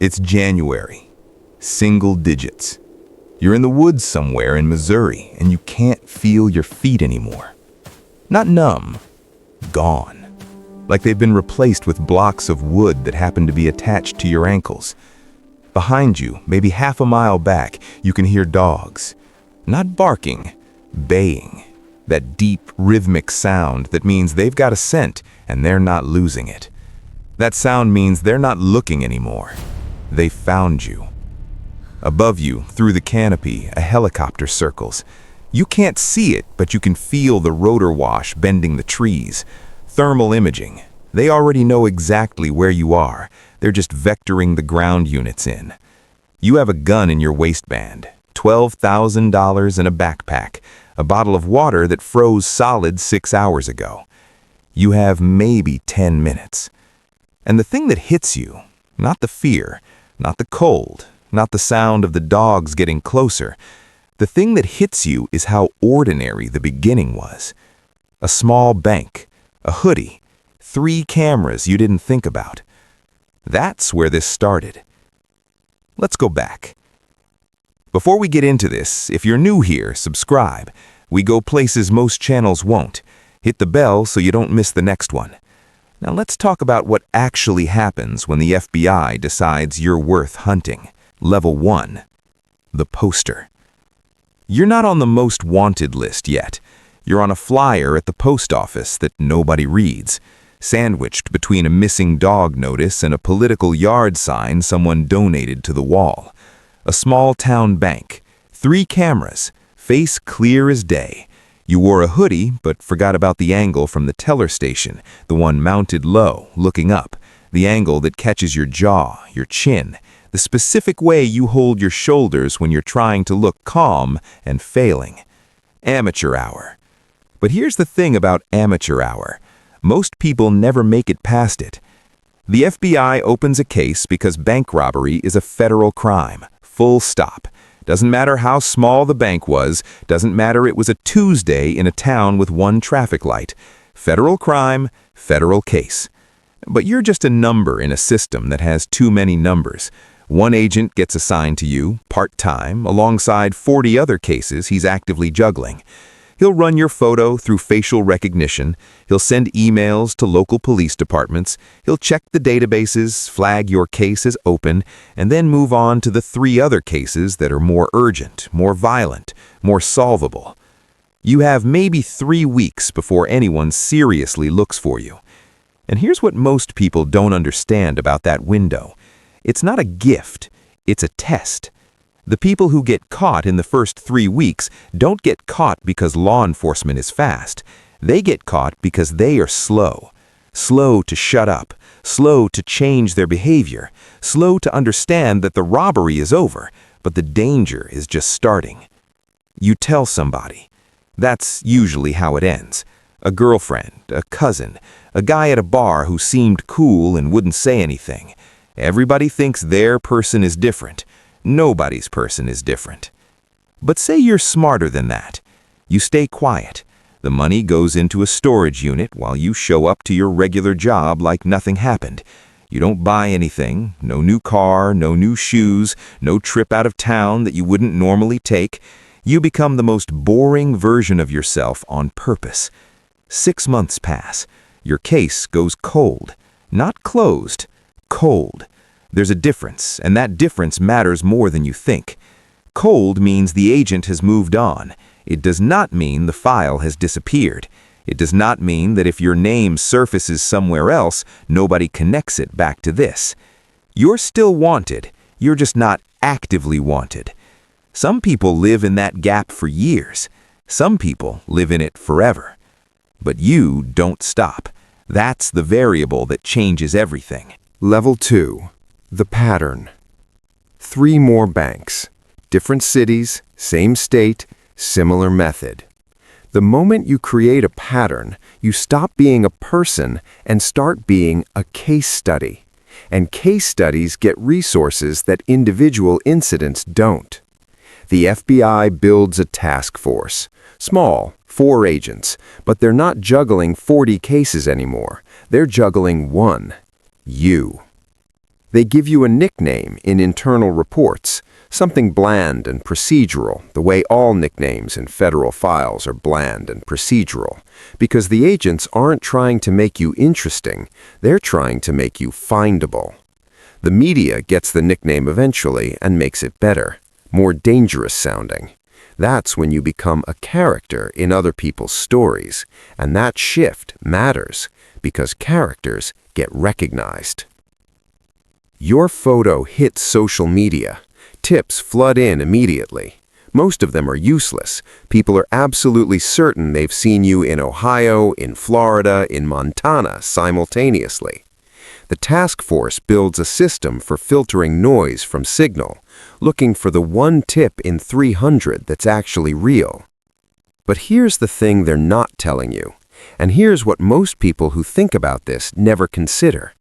It's January. Single digits. You're in the woods somewhere in Missouri, and you can't feel your feet anymore. Not numb. Gone. Like they've been replaced with blocks of wood that happen to be attached to your ankles. Behind you, maybe half a mile back, you can hear dogs. Not barking, baying. That deep, rhythmic sound that means they've got a scent and they're not losing it. That sound means they're not looking anymore. They found you. Above you, through the canopy, a helicopter circles. You can't see it, but you can feel the rotor wash bending the trees. Thermal imaging. They already know exactly where you are. They're just vectoring the ground units in. You have a gun in your waistband, $12,000 in a backpack, a bottle of water that froze solid 6 hours ago. You have maybe 10 minutes. And the thing that hits you, not the fear, not the cold, not the sound of the dogs getting closer. The thing that hits you is how ordinary the beginning was. A small bank, a hoodie, 3 cameras you didn't think about. That's where this started. Let's go back. Before we get into this, if you're new here, subscribe. We go places most channels won't. Hit the bell so you don't miss the next one. Now let's talk about what actually happens when the FBI decides you're worth hunting. Level 1. The poster. You're not on the most wanted list yet. You're on a flyer at the post office that nobody reads, sandwiched between a missing dog notice and a political yard sign someone donated to the wall. A small town bank. 3 cameras. Face clear as day. You wore a hoodie, but forgot about the angle from the teller station, the one mounted low, looking up, the angle that catches your jaw, your chin, the specific way you hold your shoulders when you're trying to look calm and failing. Amateur hour. But here's the thing about amateur hour. Most people never make it past it. The FBI opens a case because bank robbery is a federal crime. Full stop. Doesn't matter how small the bank was, doesn't matter it was a Tuesday in a town with 1 traffic light. Federal crime, federal case. But you're just a number in a system that has too many numbers. 1 agent gets assigned to you, part-time, alongside 40 other cases he's actively juggling. He'll run your photo through facial recognition, he'll send emails to local police departments, he'll check the databases, flag your case as open, and then move on to the 3 other cases that are more urgent, more violent, more solvable. You have maybe 3 weeks before anyone seriously looks for you. And here's what most people don't understand about that window. It's not a gift, it's a test. The people who get caught in the first 3 weeks don't get caught because law enforcement is fast. They get caught because they are slow. Slow to shut up, slow to change their behavior, slow to understand that the robbery is over, but the danger is just starting. You tell somebody. That's usually how it ends. A girlfriend, a cousin, a guy at a bar who seemed cool and wouldn't say anything. Everybody thinks their person is different. Nobody's person is different. But say you're smarter than that. You stay quiet. The money goes into a storage unit while you show up to your regular job like nothing happened. You don't buy anything, no new car, no new shoes, no trip out of town that you wouldn't normally take. You become the most boring version of yourself on purpose. 6 months pass. Your case goes cold. Not closed, cold. There's a difference, and that difference matters more than you think. Cold means the agent has moved on. It does not mean the file has disappeared. It does not mean that if your name surfaces somewhere else, nobody connects it back to this. You're still wanted. You're just not actively wanted. Some people live in that gap for years. Some people live in it forever. But you don't stop. That's the variable that changes everything. Level 2. The pattern. 3 more banks. Different cities, same state, similar method. The moment you create a pattern, you stop being a person and start being a case study. And case studies get resources that individual incidents don't. The FBI builds a task force. Small, 4 agents, but they're not juggling 40 cases anymore. They're juggling 1. You. They give you a nickname in internal reports, something bland and procedural, the way all nicknames in federal files are bland and procedural, because the agents aren't trying to make you interesting, they're trying to make you findable. The media gets the nickname eventually and makes it better, more dangerous sounding. That's when you become a character in other people's stories, and that shift matters because characters get recognized. Your photo hits social media. Tips flood in immediately. Most of them are useless. People are absolutely certain they've seen you in Ohio, in Florida, in Montana simultaneously. The task force builds a system for filtering noise from signal, looking for the one tip in 300 that's actually real. But here's the thing they're not telling you, and here's what most people who think about this never consider.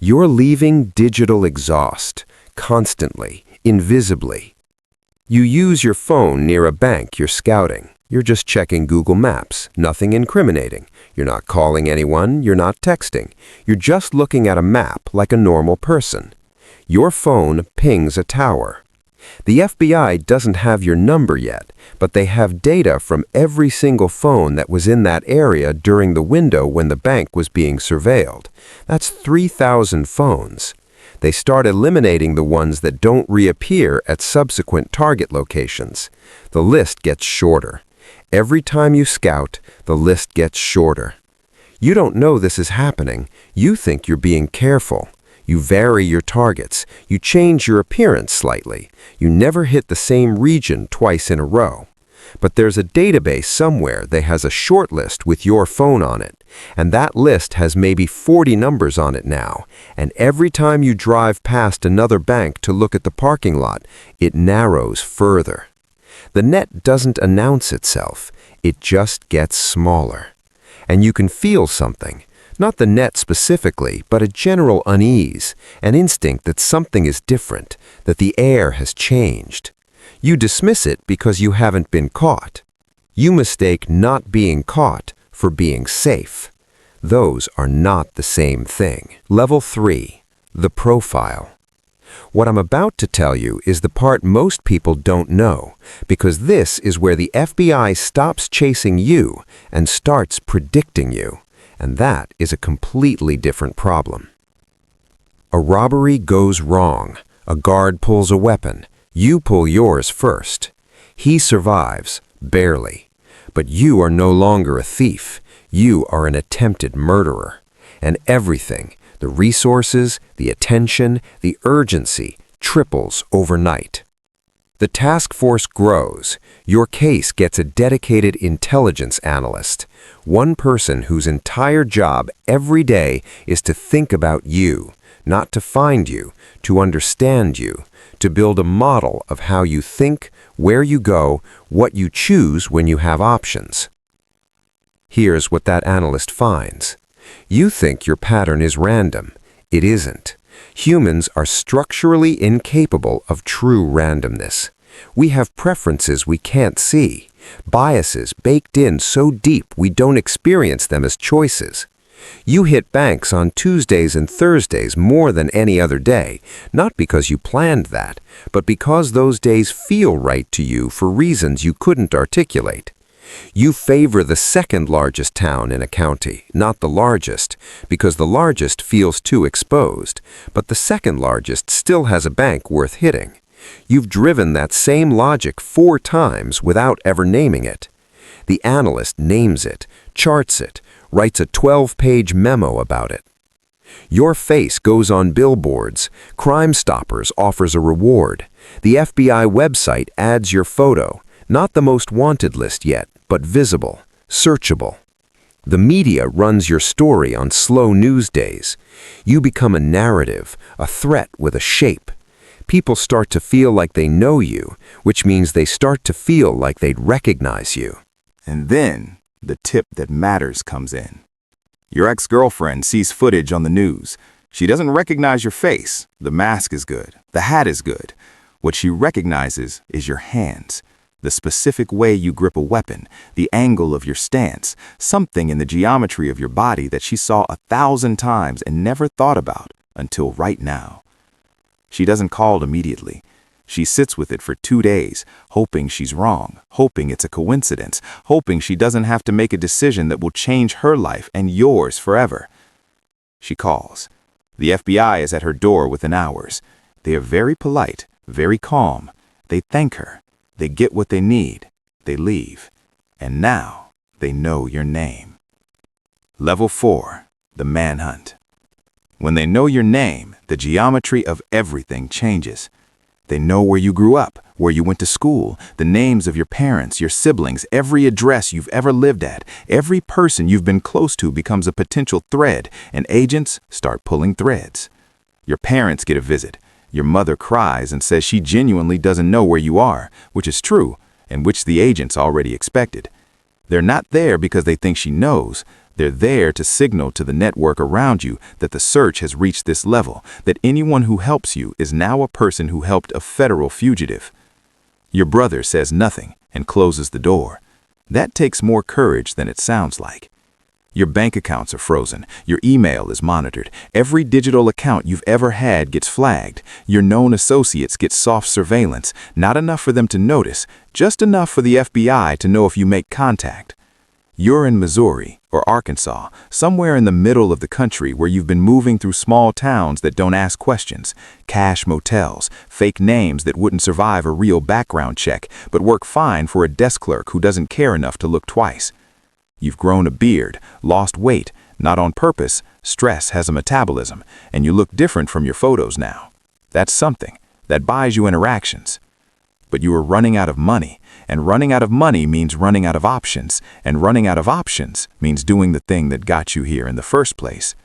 You're leaving digital exhaust, constantly, invisibly. You use your phone near a bank you're scouting. You're just checking Google Maps, nothing incriminating. You're not calling anyone, you're not texting. You're just looking at a map like a normal person. Your phone pings a tower. The FBI doesn't have your number yet, but they have data from every single phone that was in that area during the window when the bank was being surveilled. That's 3,000 phones. They start eliminating the ones that don't reappear at subsequent target locations. The list gets shorter. Every time you scout, the list gets shorter. You don't know this is happening. You think you're being careful. You vary your targets. You change your appearance slightly. You never hit the same region twice in a row. But there's a database somewhere that has a short list with your phone on it, and that list has maybe 40 numbers on it now, and every time you drive past another bank to look at the parking lot, it narrows further. The net doesn't announce itself, it just gets smaller. And you can feel something, not the net specifically, but a general unease, an instinct that something is different, that the air has changed. You dismiss it because you haven't been caught. You mistake not being caught for being safe. Those are not the same thing. Level 3, the profile. What I'm about to tell you is the part most people don't know, because this is where the FBI stops chasing you and starts predicting you, and that is a completely different problem. A robbery goes wrong. A guard pulls a weapon. You pull yours first. He survives, barely. But you are no longer a thief. You are an attempted murderer. And everything, the resources, the attention, the urgency, triples overnight. The task force grows. Your case gets a dedicated intelligence analyst, one person whose entire job every day is to think about you, not to find you, to understand you, to build a model of how you think, where you go, what you choose when you have options. Here's what that analyst finds. You think your pattern is random. It isn't. Humans are structurally incapable of true randomness. We have preferences we can't see, biases baked in so deep we don't experience them as choices. You hit banks on Tuesdays and Thursdays more than any other day, not because you planned that, but because those days feel right to you for reasons you couldn't articulate. You favor the second largest town in a county, not the largest, because the largest feels too exposed, but the second largest still has a bank worth hitting. You've driven that same logic 4 times without ever naming it. The analyst names it, charts it, writes a 12-page memo about it. Your face goes on billboards. Crime Stoppers offers a reward. The FBI website adds your photo, not the most wanted list yet, but visible, searchable. The media runs your story on slow news days. You become a narrative, a threat with a shape. People start to feel like they know you, which means they start to feel like they'd recognize you. And then the tip that matters comes in. Your ex-girlfriend sees footage on the news. She doesn't recognize your face. The mask is good. The hat is good. What she recognizes is your hands, the specific way you grip a weapon, the angle of your stance, something in the geometry of your body that she saw 1,000 times and never thought about until right now. She doesn't call immediately. She sits with it for 2 days, hoping she's wrong, hoping it's a coincidence, hoping she doesn't have to make a decision that will change her life and yours forever. She calls. The FBI is at her door within hours. They are very polite, very calm. They thank her. They get what they need. They leave. And now they know your name. Level 4, the manhunt. When they know your name, the geometry of everything changes. They know where you grew up, where you went to school, the names of your parents, your siblings, every address you've ever lived at, every person you've been close to becomes a potential thread, and agents start pulling threads. Your parents get a visit. Your mother cries and says she genuinely doesn't know where you are, which is true, and which the agents already expected. They're not there because they think she knows. They're there to signal to the network around you that the search has reached this level, that anyone who helps you is now a person who helped a federal fugitive. Your brother says nothing and closes the door. That takes more courage than it sounds like. Your bank accounts are frozen. Your email is monitored. Every digital account you've ever had gets flagged. Your known associates get soft surveillance, not enough for them to notice, just enough for the FBI to know if you make contact. You're in Missouri or Arkansas, somewhere in the middle of the country where you've been moving through small towns that don't ask questions, cash motels, fake names that wouldn't survive a real background check but work fine for a desk clerk who doesn't care enough to look twice. You've grown a beard, lost weight, not on purpose. Stress has a metabolism, and you look different from your photos now. That's something. That buys you interactions. But you are running out of money, and running out of money means running out of options, and running out of options means doing the thing that got you here in the first place.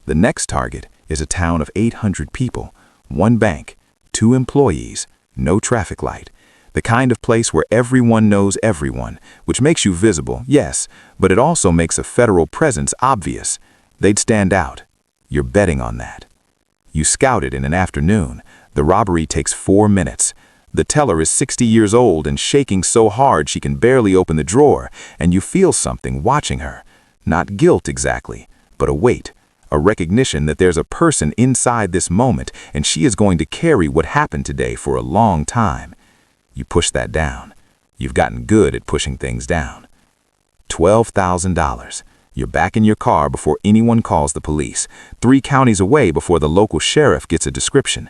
The next target is a town of 800 people, 1 bank, 2 employees, no traffic light. The kind of place where everyone knows everyone, which makes you visible, yes, but it also makes a federal presence obvious. They'd stand out. You're betting on that. You scout it in an afternoon. The robbery takes 4 minutes. The teller is 60 years old and shaking so hard she can barely open the drawer, and you feel something watching her. Not guilt exactly, but a weight, a recognition that there's a person inside this moment, and she is going to carry what happened today for a long time. You push that down. You've gotten good at pushing things down. $12,000. You're back in your car before anyone calls the police, 3 counties away before the local sheriff gets a description.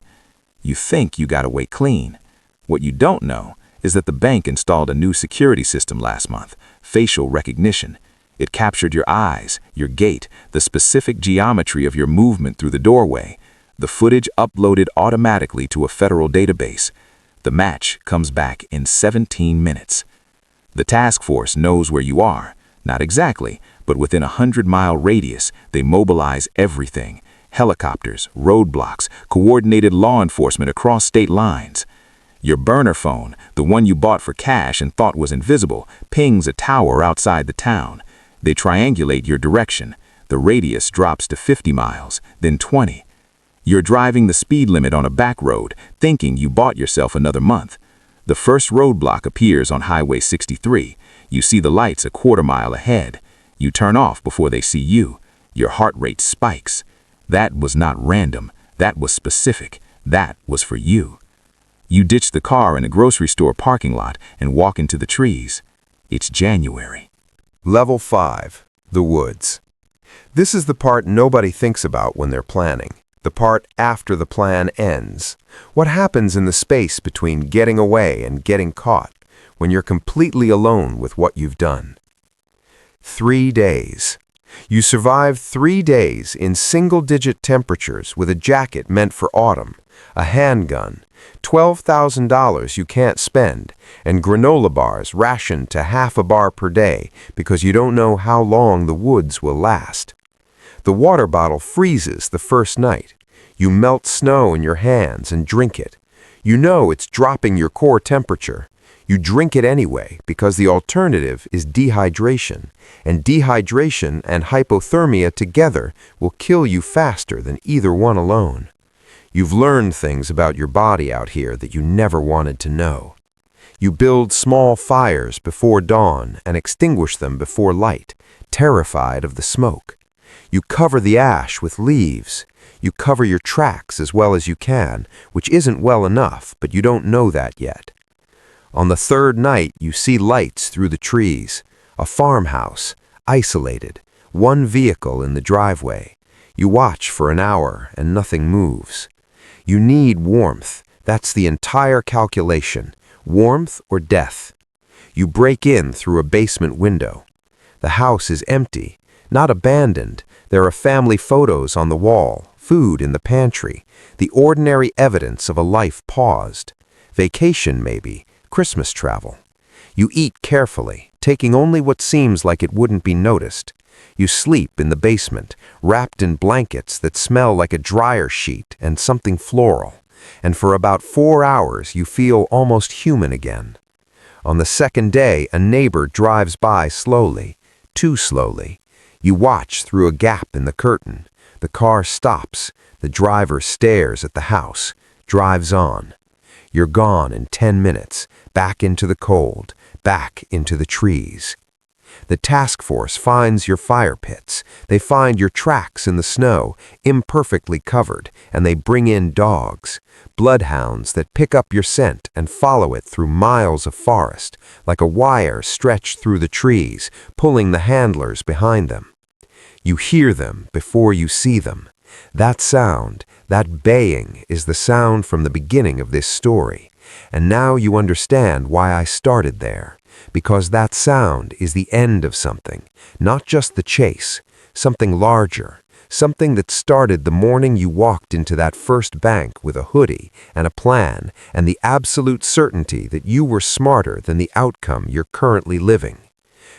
You think you got away clean. What you don't know is that the bank installed a new security system last month, facial recognition. It captured your eyes, your gait, the specific geometry of your movement through the doorway. The footage uploaded automatically to a federal database. The match comes back in 17 minutes. The task force knows where you are. Not exactly, but within a 100-mile radius, they mobilize everything. Helicopters, roadblocks, coordinated law enforcement across state lines. Your burner phone, the one you bought for cash and thought was invisible, pings a tower outside the town. They triangulate your direction. The radius drops to 50 miles, then 20. You're driving the speed limit on a back road, thinking you bought yourself another month. The first roadblock appears on Highway 63. You see the lights a quarter mile ahead. You turn off before they see you. Your heart rate spikes. That was not random. That was specific. That was for you. You ditch the car in a grocery store parking lot and walk into the trees. It's January. Level 5, the woods. This is the part nobody thinks about when they're planning. The part after the plan ends. What happens in the space between getting away and getting caught when you're completely alone with what you've done? 3 days. You survive 3 days in single-digit temperatures with a jacket meant for autumn, a handgun, $12,000 you can't spend, and granola bars rationed to half a bar per day because you don't know how long the woods will last. The water bottle freezes the first night. You melt snow in your hands and drink it. You know it's dropping your core temperature. You drink it anyway because the alternative is dehydration, and dehydration and hypothermia together will kill you faster than either one alone. You've learned things about your body out here that you never wanted to know. You build small fires before dawn and extinguish them before light, terrified of the smoke. You cover the ash with leaves. You cover your tracks as well as you can, which isn't well enough, but you don't know that yet. On the third night, you see lights through the trees. A farmhouse, isolated, one vehicle in the driveway. You watch for an hour and nothing moves. You need warmth. That's the entire calculation. Warmth or death. You break in through a basement window. The house is empty, not abandoned. There are family photos on the wall, food in the pantry, the ordinary evidence of a life paused. Vacation, maybe, Christmas travel. You eat carefully, taking only what seems like it wouldn't be noticed. You sleep in the basement, wrapped in blankets that smell like a dryer sheet and something floral. And for about 4 hours you feel almost human again. On the second day, a neighbor drives by slowly, too slowly. You watch through a gap in the curtain. The car stops. The driver stares at the house, drives on. You're gone in 10 minutes, back into the cold, back into the trees. The task force finds your fire pits. They find your tracks in the snow, imperfectly covered, and they bring in dogs, bloodhounds that pick up your scent and follow it through miles of forest, like a wire stretched through the trees, pulling the handlers behind them. You hear them before you see them. That sound, that baying, is the sound from the beginning of this story. And now you understand why I started there. Because that sound is the end of something, not just the chase, something larger, something that started the morning you walked into that first bank with a hoodie and a plan and the absolute certainty that you were smarter than the outcome you're currently living.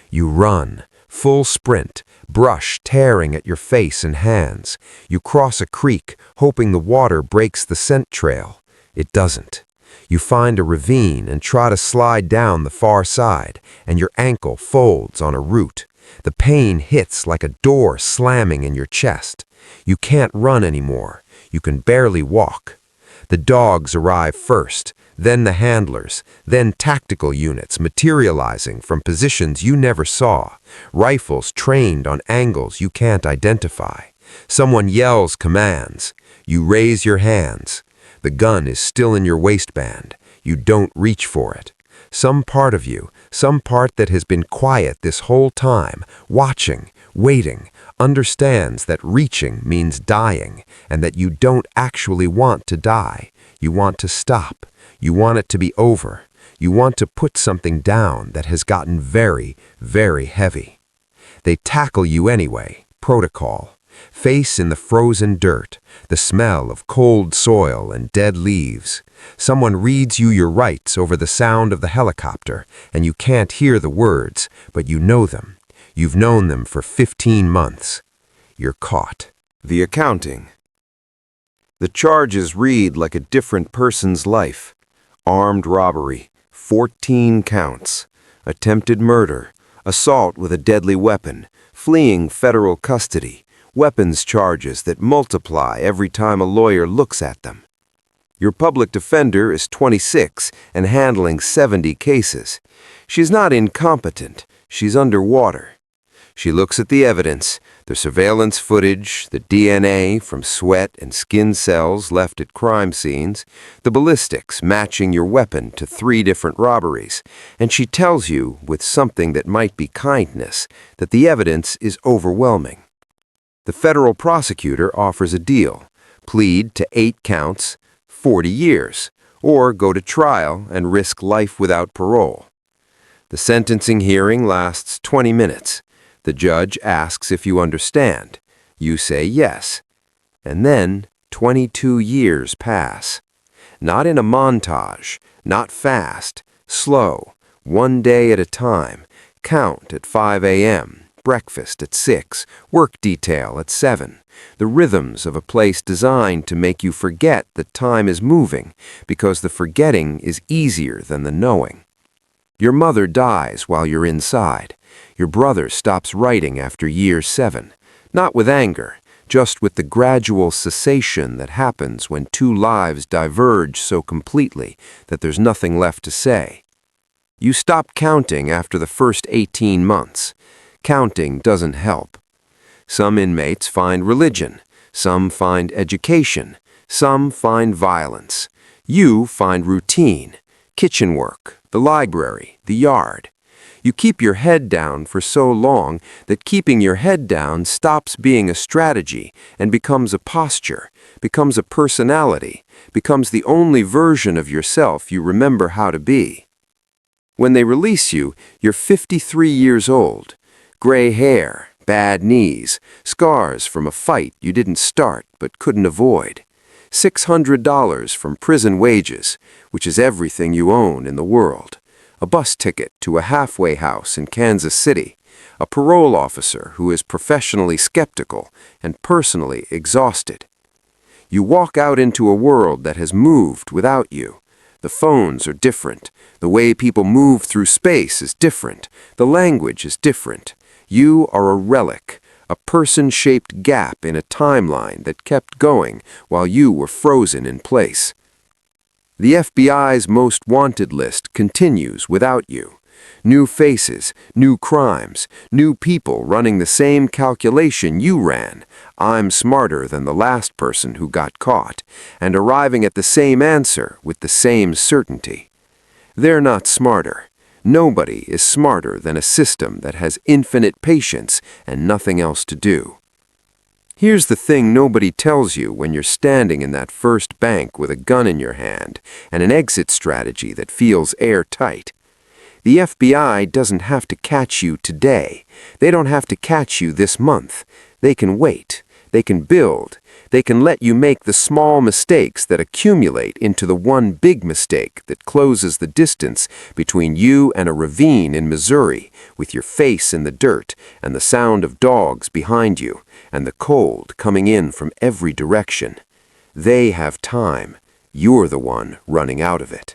You run, full sprint, brush tearing at your face and hands. You cross a creek, hoping the water breaks the scent trail. It doesn't. You find a ravine and try to slide down the far side, and your ankle folds on a root. The pain hits like a door slamming in your chest. You can't run anymore. You can barely walk. The dogs arrive first, then the handlers, then tactical units materializing from positions you never saw, rifles trained on angles you can't identify. Someone yells commands. You raise your hands. The gun is still in your waistband. You don't reach for it. Some part of you, some part that has been quiet this whole time, watching, waiting, understands that reaching means dying and that you don't actually want to die. You want to stop. You want it to be over. You want to put something down that has gotten very, very heavy. They tackle you anyway, protocol. Face in the frozen dirt, the smell of cold soil and dead leaves. Someone reads you your rights over the sound of the helicopter, and you can't hear the words, but you know them. You've known them for 15 months. You're caught. The accounting. The charges read like a different person's life. Armed robbery, 14 counts. Attempted murder, assault with a deadly weapon, fleeing federal custody. Weapons charges that multiply every time a lawyer looks at them. Your public defender is 26 and handling 70 cases. She's not incompetent. She's underwater. She looks at the evidence, the surveillance footage, the DNA from sweat and skin cells left at crime scenes, the ballistics matching your weapon to 3 different robberies, and she tells you, with something that might be kindness, that the evidence is overwhelming. The federal prosecutor offers a deal, plead to 8 counts, 40 years, or go to trial and risk life without parole. The sentencing hearing lasts 20 minutes. The judge asks if you understand. You say yes. And then 22 years pass. Not in a montage, not fast, slow, one day at a time, count at 5 a.m., breakfast at 6, work detail at 7, the rhythms of a place designed to make you forget that time is moving, because the forgetting is easier than the knowing. Your mother dies while you're inside. Your brother stops writing after year 7, not with anger, just with the gradual cessation that happens when 2 lives diverge so completely that there's nothing left to say. You stop counting after the first 18 months. Counting doesn't help. Some inmates find religion. Some find education. Some find violence. You find routine, kitchen work, the library, the yard. You keep your head down for so long that keeping your head down stops being a strategy and becomes a posture, becomes a personality, becomes the only version of yourself you remember how to be. When they release you, you're 53 years old, gray hair, bad knees, scars from a fight you didn't start but couldn't avoid, $600 from prison wages, which is everything you own in the world, a bus ticket to a halfway house in Kansas City, a parole officer who is professionally skeptical and personally exhausted. You walk out into a world that has moved without you. The phones are different. The way people move through space is different. The language is different. You are a relic, a person-shaped gap in a timeline that kept going while you were frozen in place. The FBI's most wanted list continues without you. New faces, new crimes, new people running the same calculation you ran. I'm smarter than the last person who got caught, and arriving at the same answer with the same certainty. They're not smarter. Nobody is smarter than a system that has infinite patience and nothing else to do. Here's the thing nobody tells you when you're standing in that first bank with a gun in your hand and an exit strategy that feels airtight. The FBI doesn't have to catch you today. They don't have to catch you this month. They can wait. They can build. They can let you make the small mistakes that accumulate into the one big mistake that closes the distance between you and a ravine in Missouri, with your face in the dirt and the sound of dogs behind you and the cold coming in from every direction. They have time. You're the one running out of it.